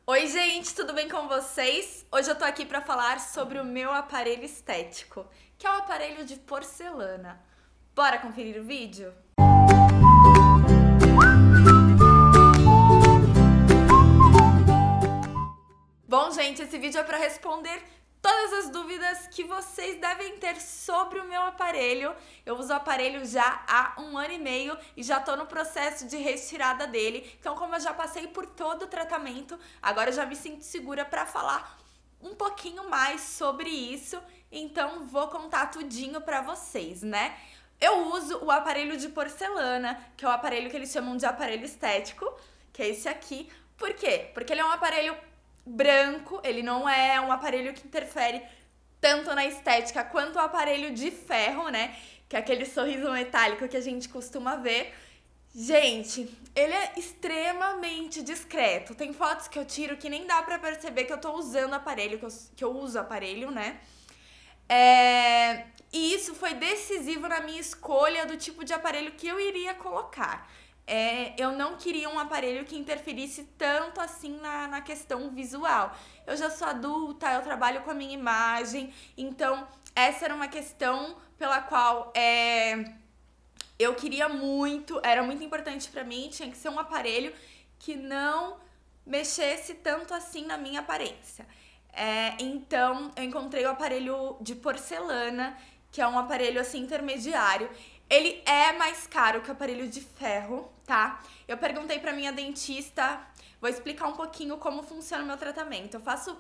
Oi, gente, tudo bem com vocês? Hoje eu tô aqui pra falar sobre o meu aparelho estético, que é o aparelho de porcelana. Bora conferir o vídeo? Bom, gente, esse vídeo é pra responder todas as dúvidas que vocês devem ter sobre o meu aparelho. Eu uso o aparelho já há 1 ano e meio e já tô no processo de retirada dele. Então, como eu já passei por todo o tratamento, agora eu já me sinto segura pra falar um pouquinho mais sobre isso. Então, vou contar tudinho pra vocês, né? Eu uso o aparelho de porcelana, que é o aparelho que eles chamam de aparelho estético, que é esse aqui. Por quê? Porque ele é um aparelho branco, ele não é um aparelho que interfere tanto na estética quanto o aparelho de ferro, né? Que é aquele sorriso metálico que a gente costuma ver. Gente, ele é extremamente discreto. Tem fotos que eu tiro que nem dá pra perceber que eu tô usando o aparelho, que eu uso o aparelho, né? E isso foi decisivo na minha escolha do tipo de aparelho que eu iria colocar. Eu não queria um aparelho que interferisse tanto assim na questão visual. Eu já sou adulta, eu trabalho com a minha imagem, então essa era uma questão pela qual eu queria muito, era muito importante pra mim, tinha que ser um aparelho que não mexesse tanto assim na minha aparência. Então, eu encontrei o aparelho de porcelana, que é um aparelho assim intermediário. Ele é mais caro que o aparelho de ferro, tá? Eu perguntei pra minha dentista, vou explicar um pouquinho como funciona o meu tratamento. Eu faço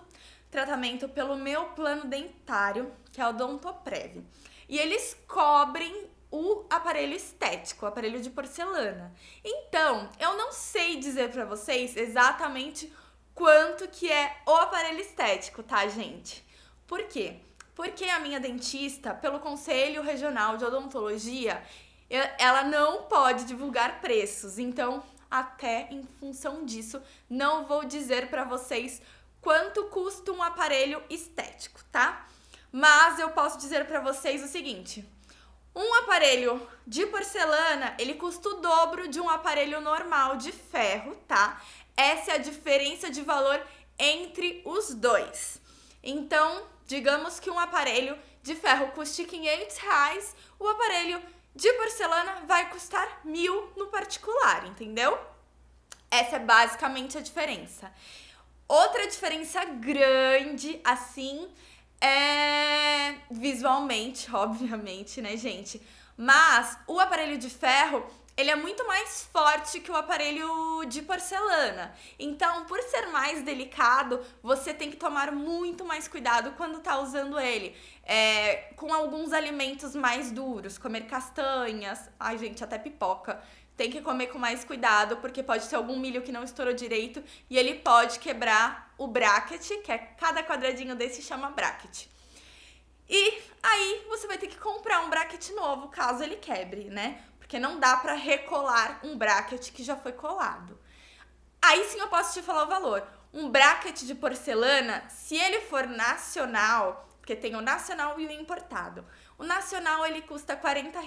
tratamento pelo meu plano dentário, que é o Odontoprev. E eles cobrem o aparelho estético, o aparelho de porcelana. Então, eu não sei dizer pra vocês exatamente quanto que é o aparelho estético, tá, gente? Por quê? Porque a minha dentista, pelo Conselho Regional de Odontologia, ela não pode divulgar preços. Então, até em função disso, não vou dizer pra vocês quanto custa um aparelho estético, tá? Mas eu posso dizer pra vocês o seguinte: um aparelho de porcelana, ele custa o dobro de um aparelho normal de ferro, tá? Essa é a diferença de valor entre os dois. Então, digamos que um aparelho de ferro custe R$ 500, o aparelho de porcelana vai custar 1.000 no particular, entendeu? Essa é basicamente a diferença. Outra diferença grande, assim, é visualmente, obviamente, né, gente? Mas o aparelho de ferro, ele é muito mais forte que o aparelho de porcelana. Então, por ser mais delicado, você tem que tomar muito mais cuidado quando tá usando ele. Com alguns alimentos mais duros, comer castanhas, ai gente, até pipoca. Tem que comer com mais cuidado, porque pode ter algum milho que não estourou direito e ele pode quebrar o bracket, que é cada quadradinho desse chama bracket. E aí você vai ter que comprar um bracket novo, caso ele quebre, né? Porque não dá pra recolar um bracket que já foi colado. Aí sim eu posso te falar o valor. Um bracket de porcelana, se ele for nacional, porque tem o nacional e o importado. O nacional ele custa R$ 40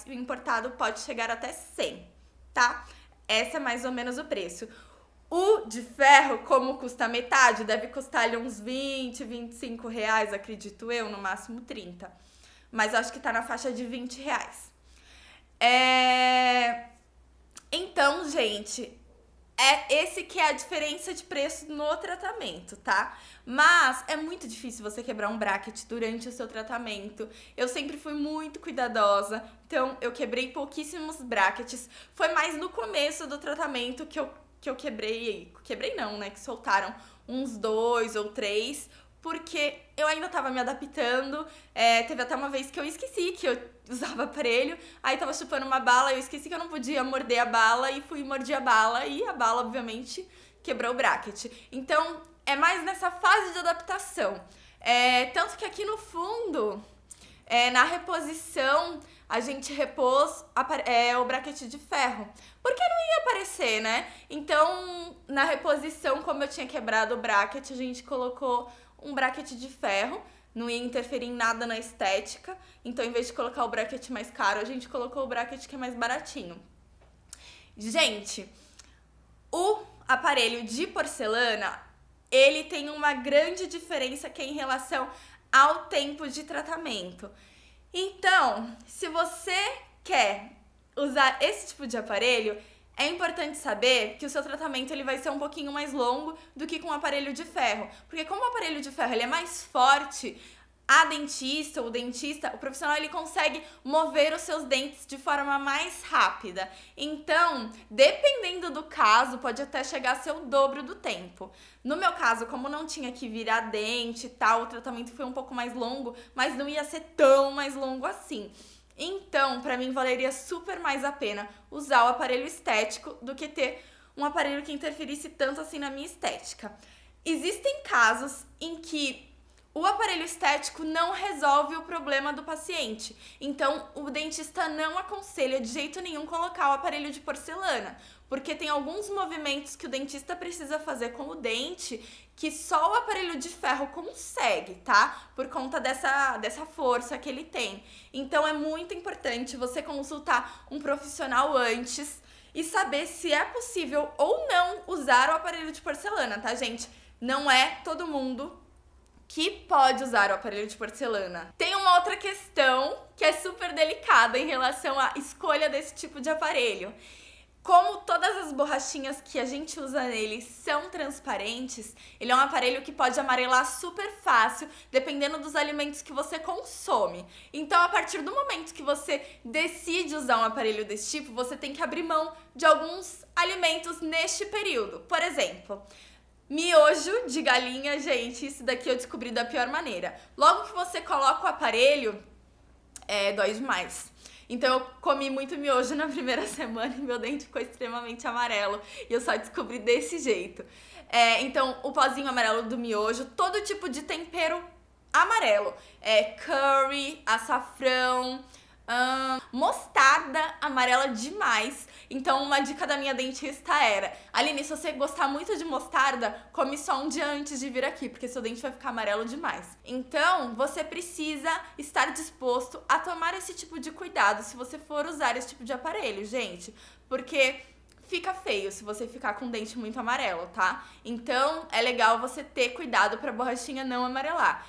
e o importado pode chegar até 100, tá? Esse é mais ou menos o preço. O de ferro, como custa metade, deve custar ali uns R$ 20, R$ 25, acredito eu, no máximo 30. Mas acho que tá na faixa de R$ 20. Então, gente, esse que é a diferença de preço no tratamento, tá? Mas é muito difícil você quebrar um bracket durante o seu tratamento. Eu sempre fui muito cuidadosa, então eu quebrei pouquíssimos brackets. Foi mais no começo do tratamento que eu quebrei. Quebrei não, né? Que soltaram uns 2 ou 3, porque eu ainda tava me adaptando. Teve até uma vez que eu esqueci que eu usava aparelho, aí tava chupando uma bala, eu esqueci que eu não podia morder a bala e fui morder a bala e a bala, obviamente, quebrou o bracket. Então, é mais nessa fase de adaptação. Tanto que aqui no fundo, na reposição, a gente repôs o bracket de ferro, porque não ia aparecer, né? Então, na reposição, como eu tinha quebrado o bracket, a gente colocou um bracket de ferro, não ia interferir em nada na estética. Então, em vez de colocar o bracket mais caro, a gente colocou o bracket que é mais baratinho. Gente, o aparelho de porcelana, ele tem uma grande diferença que é em relação ao tempo de tratamento. Então, se você quer usar esse tipo de aparelho, é importante saber que o seu tratamento ele vai ser um pouquinho mais longo do que com o aparelho de ferro. Porque como o aparelho de ferro ele é mais forte, a dentista, o dentista, o profissional, ele consegue mover os seus dentes de forma mais rápida. Então, dependendo do caso, pode até chegar a ser o dobro do tempo. No meu caso, como não tinha que virar dente e tal, o tratamento foi um pouco mais longo, mas não ia ser tão mais longo assim. Então, pra mim, valeria super mais a pena usar o aparelho estético do que ter um aparelho que interferisse tanto assim na minha estética. Existem casos em que o aparelho estético não resolve o problema do paciente. Então, o dentista não aconselha de jeito nenhum colocar o aparelho de porcelana, porque tem alguns movimentos que o dentista precisa fazer com o dente que só o aparelho de ferro consegue, tá? Por conta dessa força que ele tem. Então, é muito importante você consultar um profissional antes e saber se é possível ou não usar o aparelho de porcelana, tá, gente? Não é todo mundo que pode usar o aparelho de porcelana. Tem uma outra questão que é super delicada em relação à escolha desse tipo de aparelho. Como todas as borrachinhas que a gente usa nele são transparentes, ele é um aparelho que pode amarelar super fácil, dependendo dos alimentos que você consome. Então, a partir do momento que você decide usar um aparelho desse tipo, você tem que abrir mão de alguns alimentos neste período. Por exemplo, miojo de galinha, gente, isso daqui eu descobri da pior maneira. Logo que você coloca o aparelho, dói demais. Então eu comi muito miojo na primeira semana e meu dente ficou extremamente amarelo. E eu só descobri desse jeito. Então o pozinho amarelo do miojo, todo tipo de tempero amarelo. Curry, açafrão, mostarda amarela demais. Então uma dica da minha dentista era: Aline, se você gostar muito de mostarda, come só um dia antes de vir aqui, porque seu dente vai ficar amarelo demais. Então você precisa estar disposto a tomar esse tipo de cuidado se você for usar esse tipo de aparelho, gente, porque fica feio se você ficar com o dente muito amarelo, tá? Então, é legal você ter cuidado pra borrachinha não amarelar.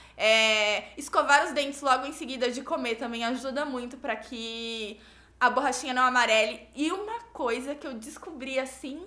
Escovar os dentes logo em seguida de comer também ajuda muito pra que a borrachinha não amarele. E uma coisa que eu descobri assim...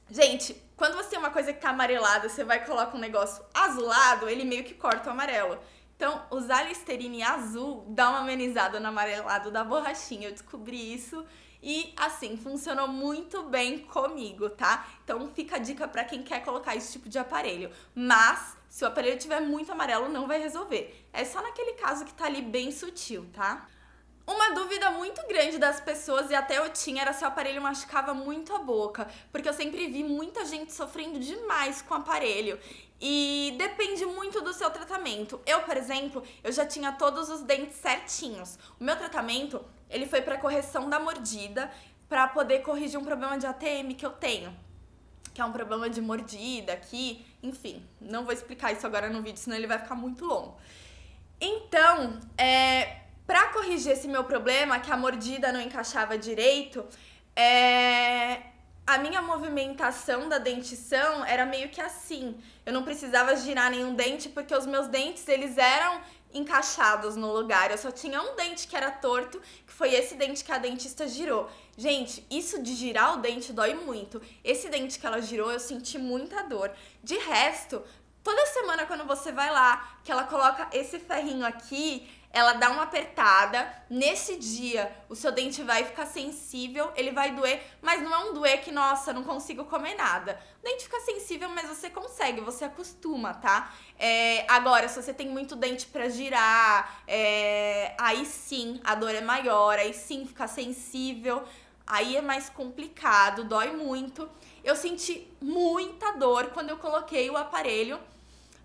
Gente, quando você tem uma coisa que tá amarelada, você vai e coloca um negócio azulado, ele meio que corta o amarelo. Então, usar Listerine azul dá uma amenizada no amarelado da borrachinha. Eu descobri isso e, assim, funcionou muito bem comigo, tá? Então, fica a dica pra quem quer colocar esse tipo de aparelho. Mas, se o aparelho tiver muito amarelo, não vai resolver. É só naquele caso que tá ali bem sutil, tá? Uma dúvida muito grande das pessoas, e até eu tinha, era se o aparelho machucava muito a boca. Porque eu sempre vi muita gente sofrendo demais com o aparelho. E depende muito do seu tratamento. Eu, por exemplo, eu já tinha todos os dentes certinhos. O meu tratamento, ele foi para correção da mordida, para poder corrigir um problema de ATM que eu tenho, que é um problema de mordida aqui, enfim. Não vou explicar isso agora no vídeo, senão ele vai ficar muito longo. Então, para corrigir esse meu problema, que a mordida não encaixava direito, a minha movimentação da dentição era meio que assim. Eu não precisava girar nenhum dente porque os meus dentes, eles eram encaixados no lugar. Eu só tinha um dente que era torto, que foi esse dente que a dentista girou. Gente, isso de girar o dente dói muito. Esse dente que ela girou, eu senti muita dor. De resto, toda semana quando você vai lá, que ela coloca esse ferrinho aqui, ela dá uma apertada, nesse dia o seu dente vai ficar sensível, ele vai doer, mas não é um doer que, nossa, não consigo comer nada. O dente fica sensível, mas você consegue, você acostuma, tá? Agora, se você tem muito dente pra girar, aí sim a dor é maior, aí sim fica sensível, aí é mais complicado, dói muito. Eu senti muita dor quando eu coloquei o aparelho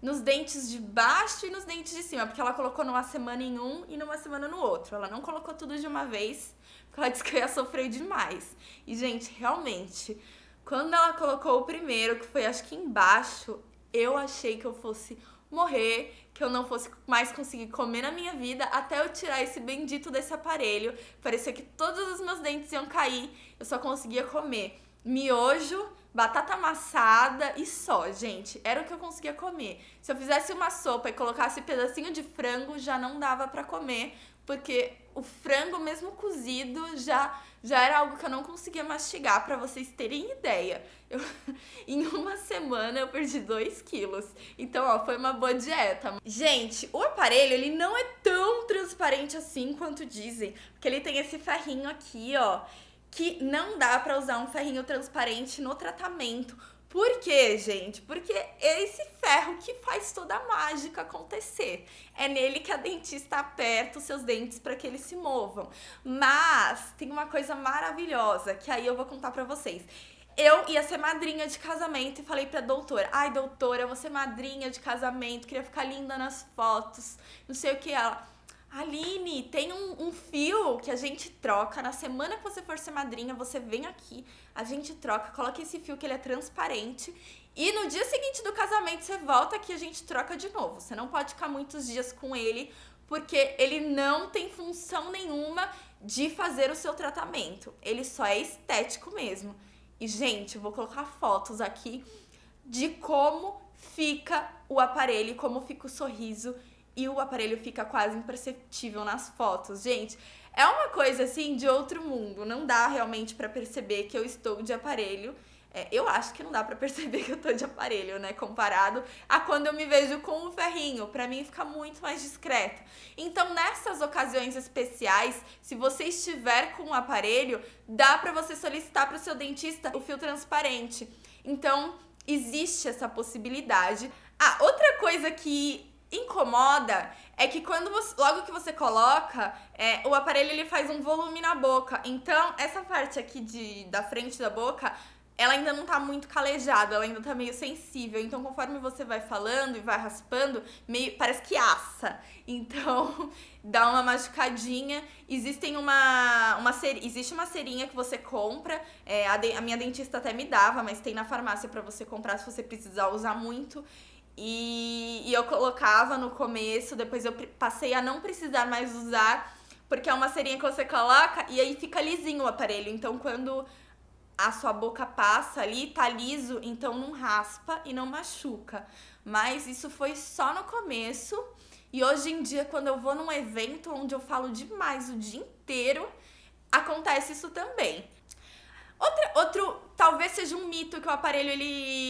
nos dentes de baixo e nos dentes de cima, porque ela colocou numa semana em um e numa semana no outro. Ela não colocou tudo de uma vez, porque ela disse que eu ia sofrer demais. E, gente, realmente, quando ela colocou o primeiro, que foi acho que embaixo, eu achei que eu fosse morrer, que eu não fosse mais conseguir comer na minha vida até eu tirar esse bendito desse aparelho. Parecia que todos os meus dentes iam cair, eu só conseguia comer miojo, batata amassada e só, gente. Era o que eu conseguia comer. Se eu fizesse uma sopa e colocasse pedacinho de frango, já não dava pra comer, porque o frango mesmo cozido já era algo que eu não conseguia mastigar, pra vocês terem ideia. Em uma semana eu perdi 2 quilos. Então, ó, foi uma boa dieta. Gente, o aparelho, ele não é tão transparente assim quanto dizem, porque ele tem esse ferrinho aqui, ó, que não dá pra usar um ferrinho transparente no tratamento. Por quê, gente? Porque é esse ferro que faz toda a mágica acontecer. É nele que a dentista aperta os seus dentes para que eles se movam. Mas tem uma coisa maravilhosa que aí eu vou contar pra vocês. Eu ia ser madrinha de casamento e falei pra doutora: ai, doutora, eu vou ser madrinha de casamento, queria ficar linda nas fotos, não sei o que. Ela: Aline, tem um fio que a gente troca. Na semana que você for ser madrinha, você vem aqui, a gente troca, coloca esse fio que ele é transparente. E no dia seguinte do casamento, você volta aqui e a gente troca de novo. Você não pode ficar muitos dias com ele, porque ele não tem função nenhuma de fazer o seu tratamento. Ele só é estético mesmo. E, gente, eu vou colocar fotos aqui de como fica o aparelho, como fica o sorriso. E o aparelho fica quase imperceptível nas fotos. Gente, é uma coisa assim de outro mundo. Não dá realmente pra perceber que eu estou de aparelho. Eu acho que não dá pra perceber que eu tô de aparelho, né? Comparado a quando eu me vejo com o ferrinho. Pra mim fica muito mais discreto. Então, nessas ocasiões especiais, se você estiver com o aparelho, dá pra você solicitar pro seu dentista o fio transparente. Então, existe essa possibilidade. Ah, outra coisa que incomoda é que quando logo que você coloca, o aparelho ele faz um volume na boca. Então, essa parte aqui da frente da boca, ela ainda não tá muito calejada, ela ainda tá meio sensível. Então, conforme você vai falando e vai raspando, parece que assa. Então, dá uma machucadinha. Existe uma cerinha que você compra. A minha dentista até me dava, mas tem na farmácia pra você comprar se você precisar usar muito. E eu colocava no começo, depois eu passei a não precisar mais usar, porque é uma cerinha que você coloca e aí fica lisinho o aparelho. Então, quando a sua boca passa ali, tá liso, então não raspa e não machuca. Mas isso foi só no começo. E hoje em dia, quando eu vou num evento onde eu falo demais o dia inteiro, acontece isso também. Outro, talvez seja um mito que o aparelho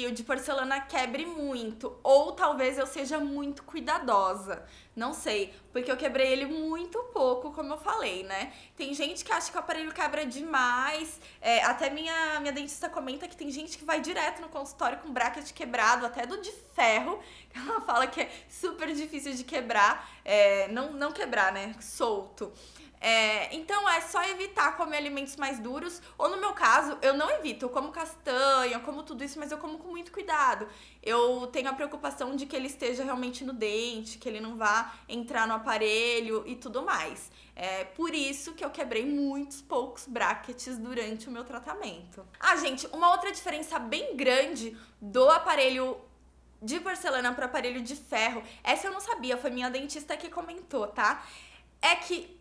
o de porcelana quebre muito. Ou talvez eu seja muito cuidadosa. Não sei, porque eu quebrei ele muito pouco, como eu falei, né? Tem gente que acha que o aparelho quebra demais. Até minha dentista comenta que tem gente que vai direto no consultório com bracket quebrado, até do de ferro. Ela fala que é super difícil de quebrar. Não quebrar, né? Solto. Então é só evitar comer alimentos mais duros, ou no meu caso, eu não evito, eu como castanha, eu como tudo isso, mas eu como com muito cuidado. Eu tenho a preocupação de que ele esteja realmente no dente, que ele não vá entrar no aparelho e tudo mais. Por isso que eu quebrei muitos poucos brackets durante o meu tratamento. Ah, gente, uma outra diferença bem grande do aparelho de porcelana para o aparelho de ferro, essa eu não sabia, foi minha dentista que comentou, tá? É que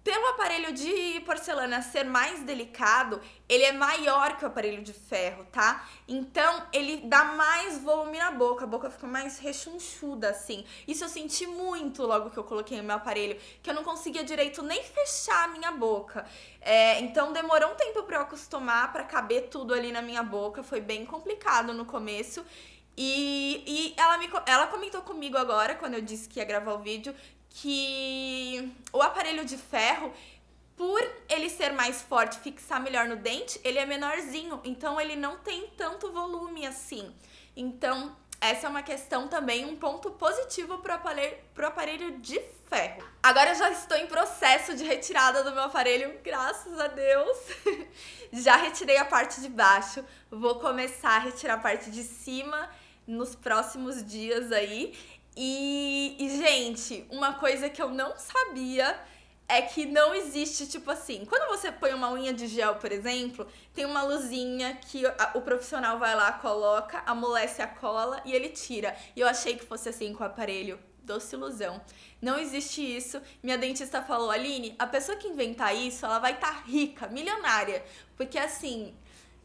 pelo aparelho de porcelana ser mais delicado, ele é maior que o aparelho de ferro, tá? Então, ele dá mais volume na boca, a boca fica mais rechonchuda, assim. Isso eu senti muito logo que eu coloquei no meu aparelho, que eu não conseguia direito nem fechar a minha boca. Então, demorou um tempo pra eu acostumar, pra caber tudo ali na minha boca, foi bem complicado no começo. E ela comentou comigo agora, quando eu disse que ia gravar o vídeo, que o aparelho de ferro, por ele ser mais forte, fixar melhor no dente, ele é menorzinho, então ele não tem tanto volume assim. Então, essa é uma questão também, um ponto positivo pro aparelho de ferro. Agora eu já estou em processo de retirada do meu aparelho, graças a Deus. Já retirei a parte de baixo, vou começar a retirar a parte de cima nos próximos dias aí. E, gente, uma coisa que eu não sabia é que não existe, tipo assim, quando você põe uma unha de gel, por exemplo, tem uma luzinha que o profissional vai lá, coloca, amolece a cola e ele tira. E eu achei que fosse assim com o aparelho. Doce ilusão. Não existe isso. Minha dentista falou: Aline, a pessoa que inventar isso, ela vai estar rica, milionária. Porque assim,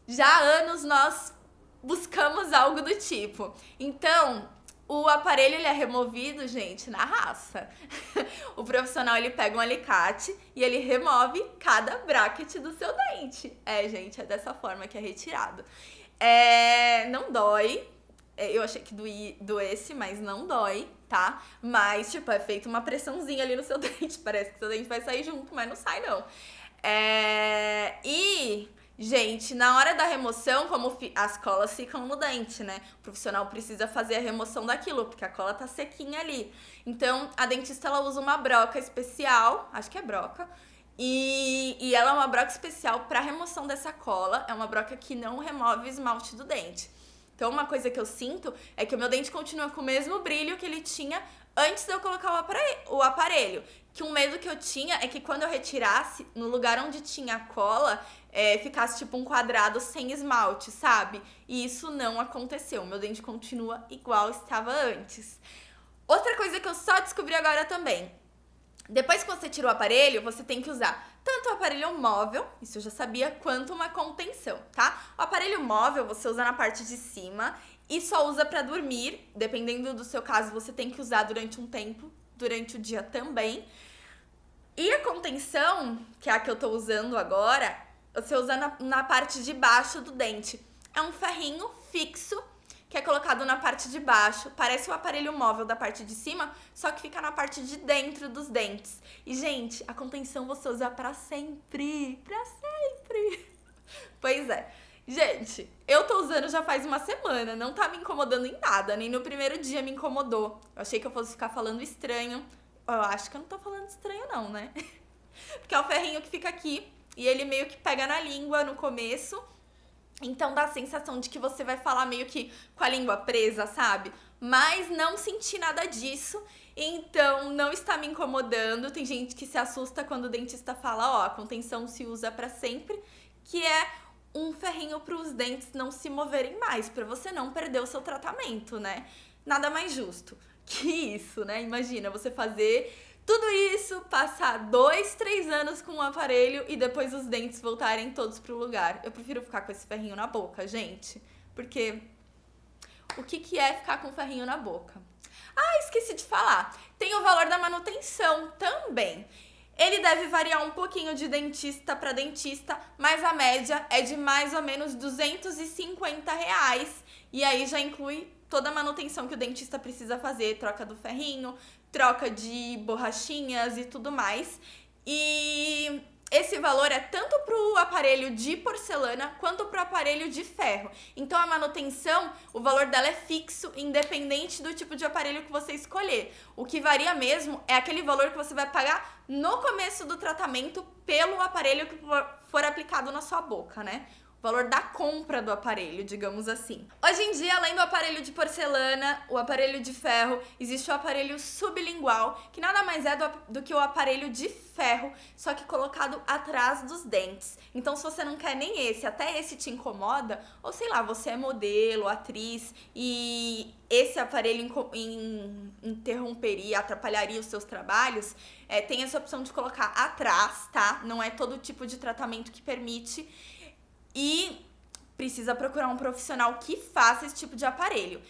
já há anos nós buscamos algo do tipo. Então, o aparelho ele é removido, gente, na raça. O profissional ele pega um alicate e ele remove cada bracket do seu dente. Gente, é dessa forma que é retirado. Não dói. Eu achei que doesse, mas não dói, tá? Mas, tipo, é feita uma pressãozinha ali no seu dente. Parece que seu dente vai sair junto, mas não sai, não. Gente, na hora da remoção, como as colas ficam no dente, né? O profissional precisa fazer a remoção daquilo, porque a cola tá sequinha ali. Então, a dentista, ela usa uma broca especial, acho que é broca, e ela é uma broca especial para remoção dessa cola. É uma broca que não remove o esmalte do dente. Então, uma coisa que eu sinto é que o meu dente continua com o mesmo brilho que ele tinha antes de eu colocar o aparelho. Que um medo que eu tinha é que quando eu retirasse, no lugar onde tinha a cola, ficasse tipo um quadrado sem esmalte, sabe? E isso não aconteceu. Meu dente continua igual estava antes. Outra coisa que eu só descobri agora também. Depois que você tira o aparelho, você tem que usar tanto o aparelho móvel, isso eu já sabia, quanto uma contenção, tá? O aparelho móvel você usa na parte de cima e só usa pra dormir. Dependendo do seu caso, você tem que usar durante um tempo, durante o dia também. E a contenção, que é a que eu tô usando agora, você usa na parte de baixo do dente. É um ferrinho fixo que é colocado na parte de baixo, parece o aparelho móvel da parte de cima, só que fica na parte de dentro dos dentes. E, gente, a contenção você usa pra sempre, pra sempre. Pois é. Gente, eu tô usando já faz uma semana, não tá me incomodando em nada, nem no primeiro dia me incomodou. Eu achei que eu fosse ficar falando estranho. Eu acho que eu não tô falando estranho não, né? Porque é o ferrinho que fica aqui e ele meio que pega na língua no começo. Então dá a sensação de que você vai falar meio que com a língua presa, sabe? Mas não senti nada disso, então não está me incomodando. Tem gente que se assusta quando o dentista fala, a contenção se usa pra sempre, que é um ferrinho para os dentes não se moverem mais, pra você não perder o seu tratamento, né? Nada mais justo que isso, né? Imagina você fazer tudo isso, passar 2, 3 anos com um aparelho e depois os dentes voltarem todos pro lugar. Eu prefiro ficar com esse ferrinho na boca, gente. Porque o que é ficar com o ferrinho na boca? Esqueci de falar. Tem o valor da manutenção também. Ele deve variar um pouquinho de dentista para dentista, mas a média é de mais ou menos R$250. E aí já inclui toda a manutenção que o dentista precisa fazer, troca do ferrinho, troca de borrachinhas e tudo mais. E esse valor é tanto pro aparelho de porcelana quanto pro aparelho de ferro. Então a manutenção, o valor dela é fixo, independente do tipo de aparelho que você escolher. O que varia mesmo é aquele valor que você vai pagar no começo do tratamento pelo aparelho que for aplicado na sua boca, né? O valor da compra do aparelho, digamos assim. Hoje em dia, além do aparelho de porcelana, o aparelho de ferro, existe o aparelho sublingual, que nada mais é do que o aparelho de ferro, só que colocado atrás dos dentes. Então, se você não quer nem esse, até esse te incomoda, ou sei lá, você é modelo, atriz, e esse aparelho interromperia, atrapalharia os seus trabalhos, tem essa opção de colocar atrás, tá? Não é todo tipo de tratamento que permite. E precisa procurar um profissional que faça esse tipo de aparelho.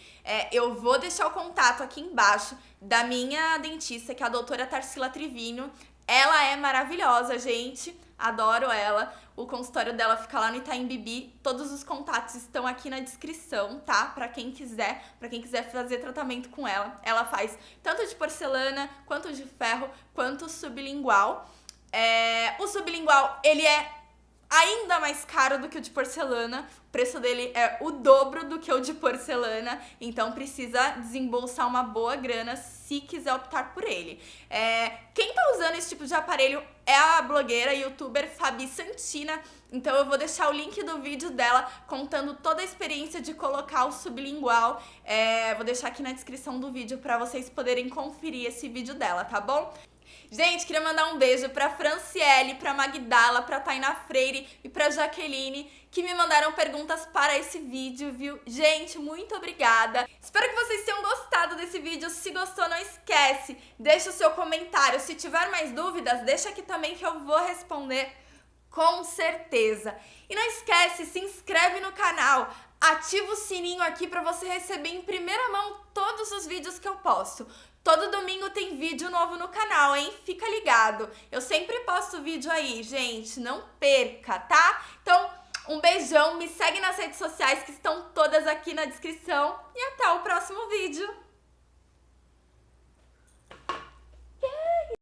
Eu vou deixar o contato aqui embaixo da minha dentista, que é a doutora Tarsila Trivino. Ela é maravilhosa, gente. Adoro ela. O consultório dela fica lá no Itaim Bibi. Todos os contatos estão aqui na descrição, tá? Pra quem quiser fazer tratamento com ela. Ela faz tanto de porcelana, quanto de ferro, quanto sublingual. O sublingual, ele é ainda mais caro do que o de porcelana. O preço dele é o dobro do que o de porcelana. Então precisa desembolsar uma boa grana se quiser optar por ele. Quem tá usando esse tipo de aparelho é a blogueira e youtuber Fabi Santina. Então eu vou deixar o link do vídeo dela contando toda a experiência de colocar o sublingual. Vou deixar aqui na descrição do vídeo pra vocês poderem conferir esse vídeo dela, tá bom? Gente, queria mandar um beijo pra Franciele, pra Magdala, pra Tainá Freire e pra Jaqueline, que me mandaram perguntas para esse vídeo, viu? Gente, muito obrigada. Espero que vocês tenham gostado desse vídeo. Se gostou, não esquece, deixa o seu comentário. Se tiver mais dúvidas, deixa aqui também que eu vou responder com certeza. E não esquece, se inscreve no canal, ativa o sininho aqui pra você receber em primeira mão todos os vídeos que eu posto. Todo domingo tem vídeo novo no canal, hein? Fica ligado. Eu sempre posto vídeo aí, gente. Não perca, tá? Então, um beijão. Me segue nas redes sociais que estão todas aqui na descrição. E até o próximo vídeo.